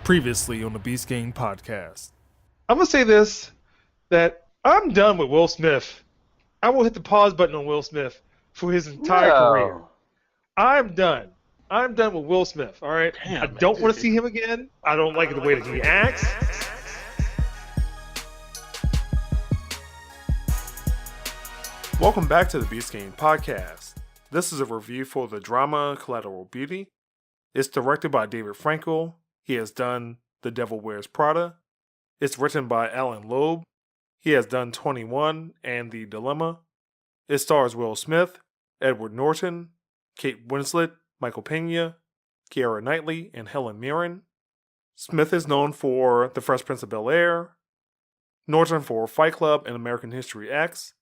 Previously on the Beast Gang podcast. I'm going to say this, that I'm done with Will Smith. I will hit the pause button on Will Smith for his entire career. I'm done. I'm done with Will Smith, all right? I don't want to see him again. I don't like the way that he acts. Welcome back to the Beast Gang podcast. This is a review for the drama Collateral Beauty. It's directed by David Frankel. He has done The Devil Wears Prada. It's written by Alan Loeb. He has done 21 and The Dilemma. It stars Will Smith, Edward Norton, Kate Winslet, Michael Pena, Keira Knightley, and Helen Mirren. Smith is known for The Fresh Prince of Bel-Air, Norton for Fight Club and American History X,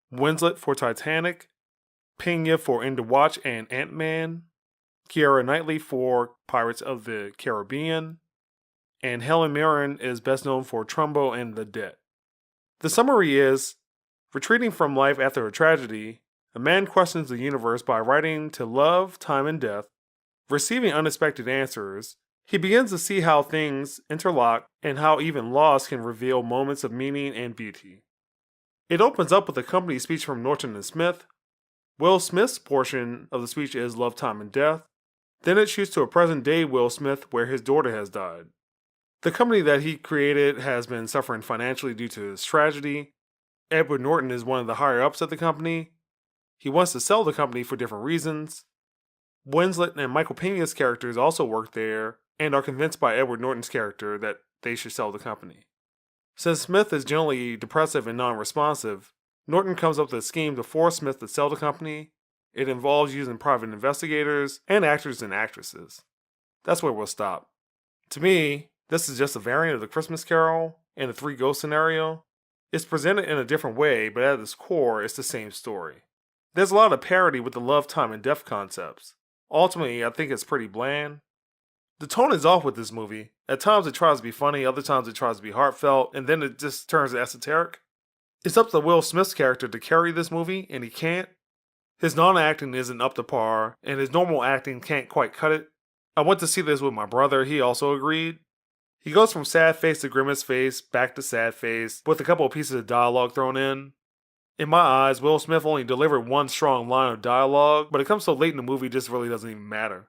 Winslet for Titanic, Pena for End of Watch and Ant-Man, Keira Knightley for Pirates of the Caribbean, and Helen Mirren is best known for Trumbo and The Debt. The summary is, retreating from life after a tragedy, a man questions the universe by writing to love, time, and death. Receiving unexpected answers, he begins to see how things interlock and how even loss can reveal moments of meaning and beauty. It opens up with a company speech from Norton and Smith. Will Smith's portion of the speech is Love, Time, and Death. Then it shoots to a present-day Will Smith where his daughter has died. The company that he created has been suffering financially due to his tragedy. Edward Norton is one of the higher-ups at the company. He wants to sell the company for different reasons. Winslet and Michael Pena's characters also work there and are convinced by Edward Norton's character that they should sell the company. Since Smith is generally depressive and non-responsive, Norton comes up with a scheme to force Smith to sell the company. It involves using private investigators and actors and actresses. That's where we'll stop. To me, this is just a variant of the Christmas Carol and the Three Ghosts scenario. It's presented in a different way, but at its core, it's the same story. There's a lot of parody with the love, time, and death concepts. Ultimately, I think it's pretty bland. The tone is off with this movie. At times it tries to be funny, other times it tries to be heartfelt, and then it just turns esoteric. It's up to Will Smith's character to carry this movie, and he can't. His non-acting isn't up to par, and his normal acting can't quite cut it. I went to see this with my brother, he also agreed. He goes from sad face to grimace face, back to sad face, with a couple of pieces of dialogue thrown in. In my eyes, Will Smith only delivered one strong line of dialogue, but it comes so late in the movie it just really doesn't even matter.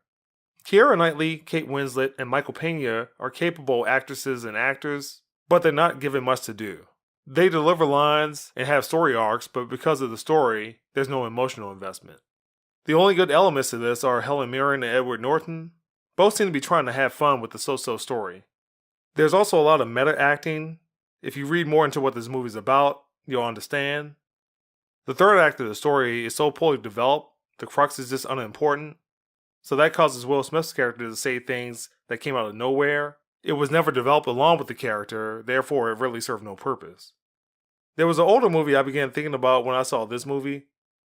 Keira Knightley, Kate Winslet, and Michael Pena are capable actresses and actors, but they're not given much to do. They deliver lines and have story arcs, but because of the story, there's no emotional investment. The only good elements to this are Helen Mirren and Edward Norton. Both seem to be trying to have fun with the so-so story. There's also a lot of meta acting. If you read more into what this movie's about, you'll understand. The third act of the story is so poorly developed, the crux is just unimportant. So that causes Will Smith's character to say things that came out of nowhere. It was never developed along with the character, therefore it really served no purpose. There was an older movie I began thinking about when I saw this movie.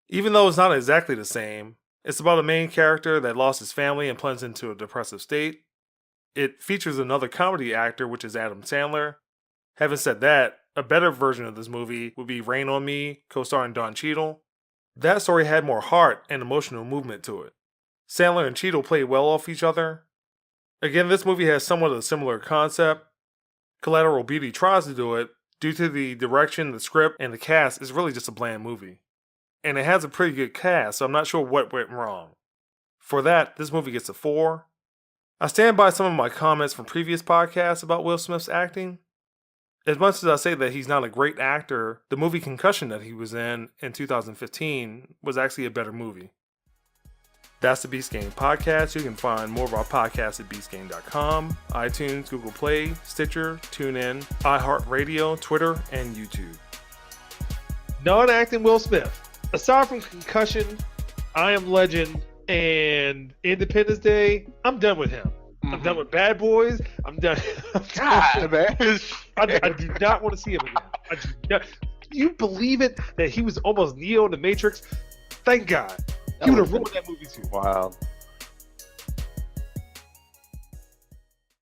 Even though it's not exactly the same, it's about a main character that lost his family and plunges into a depressive state. It features another comedy actor, which is Adam Sandler. Having said that, a better version of this movie would be Rain on Me, co-starring Don Cheadle. That story had more heart and emotional movement to it. Sandler and Cheadle played well off each other. Again, this movie has somewhat of a similar concept. Collateral Beauty tries to do it. Due to the direction, the script, and the cast, it's really just a bland movie. And it has a pretty good cast, so I'm not sure what went wrong. For that, this movie gets a 4. I stand by some of my comments from previous podcasts about Will Smith's acting. As much as I say that he's not a great actor, the movie Concussion that he was in 2015 was actually a better movie. That's the Beast Gang podcast. You can find more of our podcasts at beastgang.com, iTunes, Google Play, Stitcher, TuneIn, iHeartRadio, Twitter, and YouTube. Non-acting Will Smith. Aside from Concussion, I Am Legend, and Independence Day, I'm done with him. I'm done with Bad Boys. I'm done. God, man. I do not want to see him again. I do not. You believe it that he was almost Neo in the Matrix? Thank God. He would have ruined that movie too. Wow.